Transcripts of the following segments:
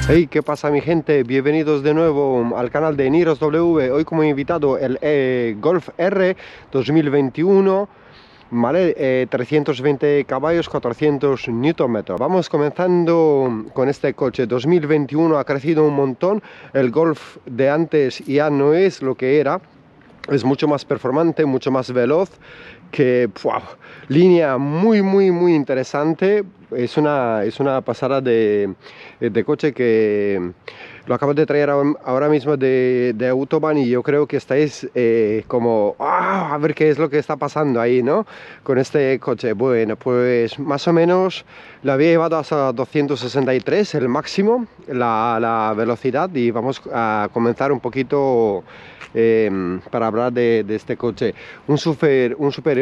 Hey, ¿qué pasa mi gente? Bienvenidos de nuevo al canal de Niros W. Hoy como invitado el Golf R 2021, ¿vale? 320 caballos, 400 Nm. Vamos comenzando con este coche. 2021 ha crecido un montón. El Golf de antes ya no es lo que era. Es mucho más performante, mucho más veloz, que wow, línea muy interesante. Es una pasada de coche que lo acabo de traer ahora mismo de Autobahn, y yo creo que estáis como a ver qué es lo que está pasando ahí, ¿no? Con este coche. Bueno, pues más o menos lo había llevado hasta 263, el máximo, la velocidad, y vamos a comenzar un poquito para hablar de este coche. Un super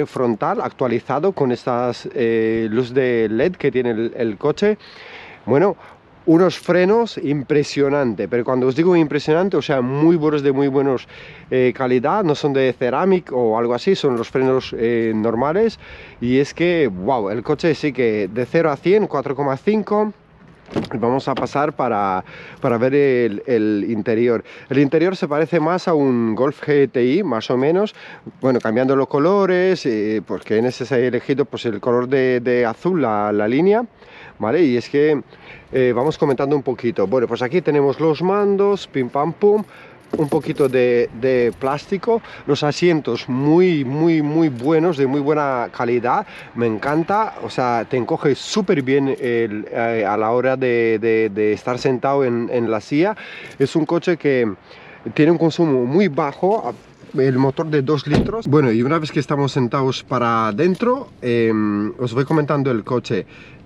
frontal actualizado con estas luz de LED que tiene el coche. Bueno, unos frenos impresionante, pero cuando os digo impresionante, o sea, muy buenos, de muy buenos calidad, no son de cerámica o algo así, son los frenos normales. Y es que, wow, el coche sí que de 0 a 100, 4,5. Vamos a pasar para ver el interior. El interior se parece más a un Golf GTI, más o menos. Bueno, cambiando los colores, porque en ese se ha elegido pues el color de azul, la línea, ¿vale? Y es que vamos comentando un poquito. Bueno, pues aquí tenemos los mandos, pim pam pum. Un poquito de plástico, los asientos muy buenos, de muy buena calidad, me encanta, o sea, te encoge súper bien a la hora de estar sentado en la silla. Es un coche que tiene un consumo muy bajo, el motor de 2 litros. Bueno, y una vez que estamos sentados para adentro, os voy comentando el coche.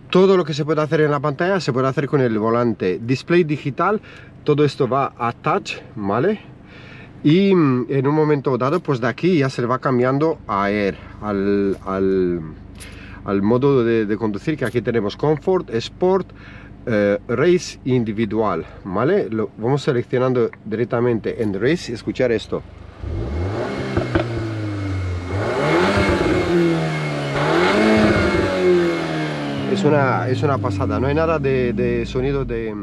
Todo lo que se puede hacer en la pantalla se puede hacer con el volante. Display digital, todo esto va a touch, ¿vale? Y en un momento dado, pues de aquí ya se le va cambiando a Air, al modo de conducir, que aquí tenemos Comfort, Sport, Race individual, ¿vale? Lo vamos seleccionando directamente en Race y escuchar esto. Es una pasada, no hay nada de sonido de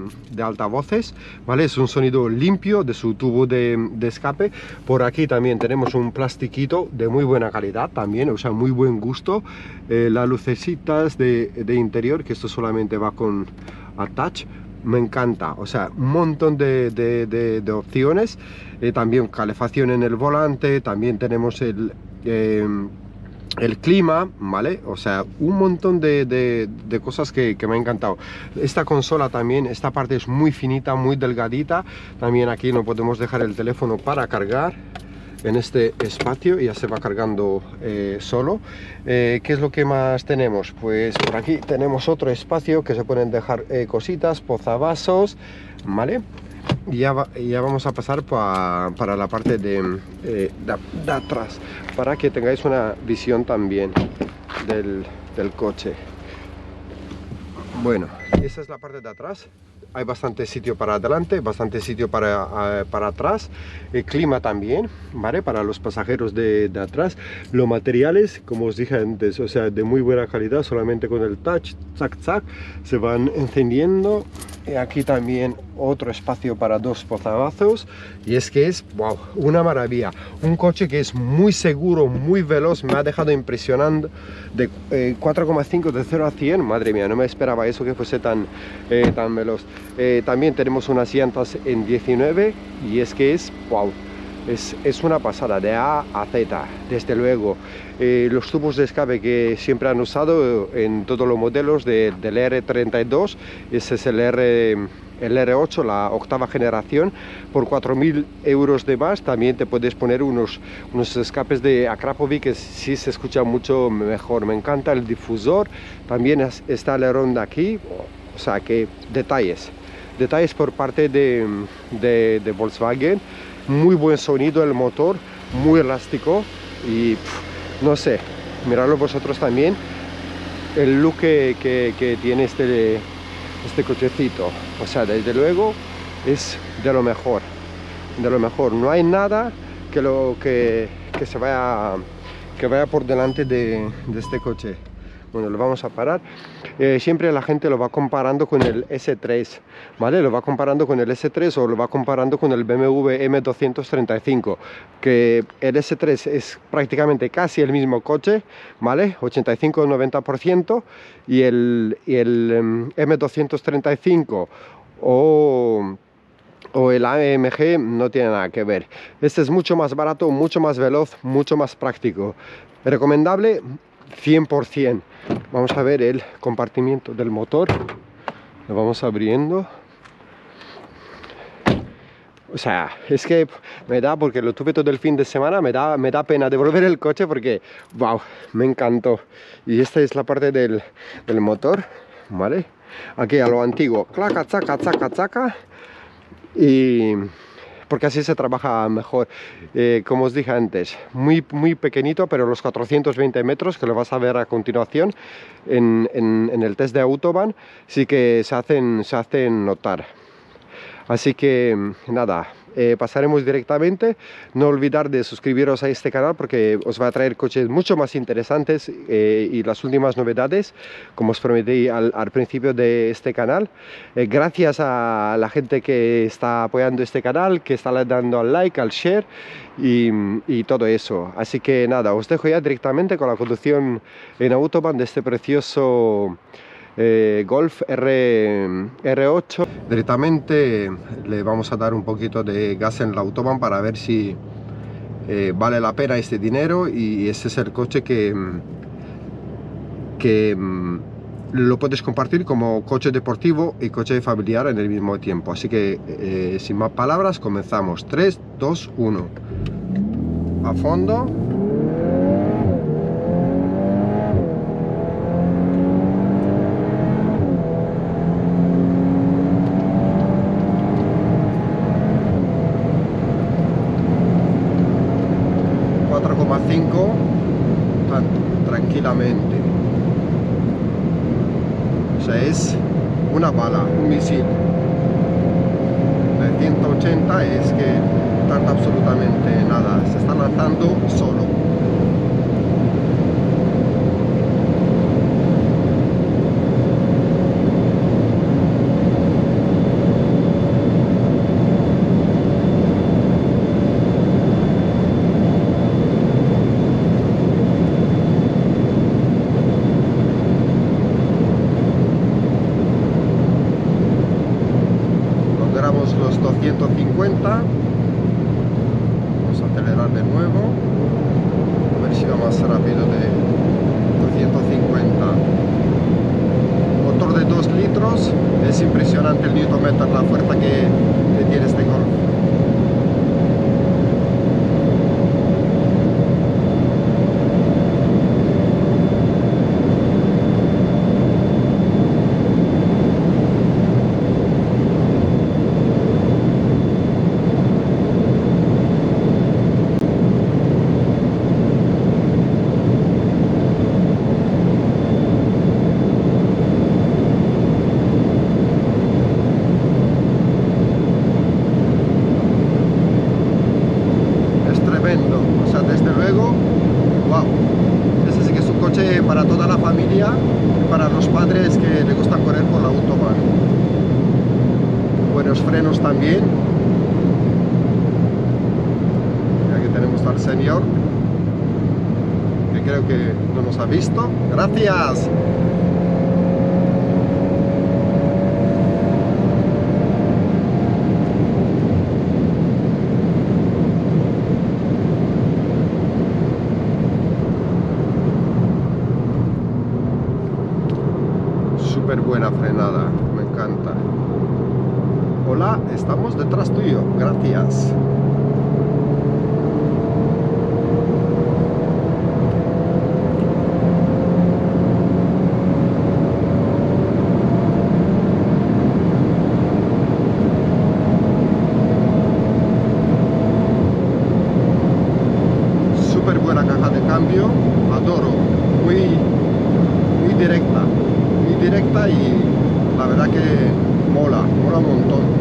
altavoces, ¿vale? Es un sonido limpio de su tubo de escape. Por aquí también tenemos un plastiquito de muy buena calidad también, o sea, muy buen gusto. Las lucecitas de interior, que esto solamente va con attach. Me encanta, o sea, un montón de opciones. También calefacción en el volante, también tenemos el clima, ¿vale? O sea, un montón de cosas que me ha encantado. Esta consola también, esta parte es muy finita, muy delgadita. También aquí no podemos dejar el teléfono para cargar en este espacio, y ya se va cargando solo. ¿Qué es lo que más tenemos? Pues por aquí tenemos otro espacio que se pueden dejar cositas, posavasos, ¿vale? Y ya vamos a pasar para la parte de atrás, para que tengáis una visión también del coche. Bueno, esa es la parte de atrás. Hay bastante sitio para adelante, bastante sitio para atrás. El clima también, ¿vale? Para los pasajeros de atrás. Los materiales, como os dije antes, o sea, de muy buena calidad. Solamente con el touch, zac, zac, se van encendiendo. Y aquí también otro espacio para 2 posavasos. Y es que es, wow, una maravilla. Un coche que es muy seguro, muy veloz. Me ha dejado impresionando. De 4,5 de 0 a 100. Madre mía, no me esperaba eso, que fuese tan veloz. También tenemos unas llantas en 19. Y es que es, wow, es una pasada, de A a Z, desde luego. Los tubos de escape que siempre han usado en todos los modelos del R32, ese es el R8, la octava generación. Por 4.000 euros de más también te puedes poner unos escapes de Akrapovic, que sí se escucha mucho mejor. Me encanta el difusor, también está el alerón de aquí, o sea que detalles por parte de Volkswagen. Muy buen sonido el motor, muy elástico, y no sé, miradlo vosotros también el look que tiene este cochecito. O sea, desde luego es de lo mejor, no hay nada que se vaya por delante de este coche. Bueno, lo vamos a parar. Siempre la gente lo va comparando con el S3, ¿vale? Lo va comparando con el S3 o lo va comparando con el BMW M235, que el S3 es prácticamente casi el mismo coche, ¿vale? 85-90%, y el M235 o el AMG no tiene nada que ver. Este es mucho más barato, mucho más veloz, mucho más práctico. Recomendable 100%. Vamos a ver el compartimiento del motor. Lo vamos abriendo. O sea, es que me da, porque lo tuve todo el fin de semana, me da pena devolver el coche porque, wow, me encantó. Y esta es la parte del motor, ¿vale? Aquí a lo antiguo, claca, chaca, chaca, chaca. Y porque así se trabaja mejor. Como os dije antes, muy pequeñito, pero los 420 metros que lo vas a ver a continuación en el test de Autobahn sí que se hacen notar. Así que nada, pasaremos directamente. No olvidar de suscribiros a este canal porque os va a traer coches mucho más interesantes y las últimas novedades, como os prometí al principio de este canal. Gracias a la gente que está apoyando este canal, que está dando al like, al share y todo eso. Así que nada, os dejo ya directamente con la conducción en Autobahn de este precioso Golf R8. Directamente le vamos a dar un poquito de gas en la Autobahn para ver si vale la pena este dinero, y ese es el coche que lo puedes compartir como coche deportivo y coche familiar en el mismo tiempo. Así que sin más palabras, comenzamos. 3, 2, 1. A fondo. Tranquilamente. O sea, es una bala, un misil. De 180 es que tarda absolutamente nada, se está lanzando solo. Los 250, vamos a acelerar de nuevo, a ver si va más rápido de 250. Motor de 2 litros, es impresionante el Nm, la fuerza que tiene este Golf. O sea, desde luego, wow, ese sí que es un coche para toda la familia y para los padres que le gustan correr por la Autobahn. Buenos frenos también. Y aquí tenemos al señor, que creo que no nos ha visto. ¡Gracias! Súper buena frenada, me encanta. Hola, estamos detrás tuyo, gracias. Súper buena caja de cambio, adoro, muy directa y la verdad que mola un montón.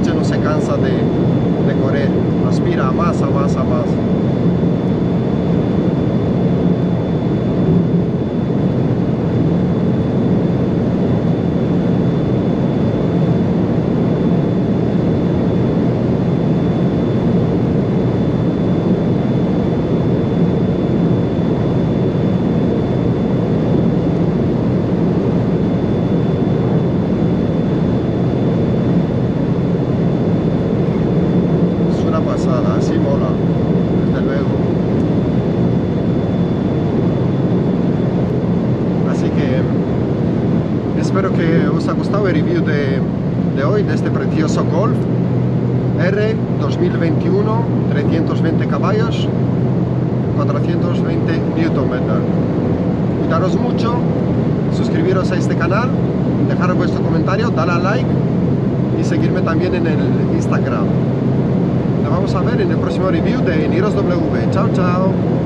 coche no se cansa de correr, aspira a más, a más, a más. Así mola, desde luego. Así que espero que os haya gustado el review de hoy, de este precioso Golf R 2021, 320 caballos, 420 Nm. Cuidaros mucho, suscribiros a este canal, dejar vuestro comentario, darle a like y seguirme también en el Instagram. Nos vamos a ver en el próximo review de NirosW. Chao, chao.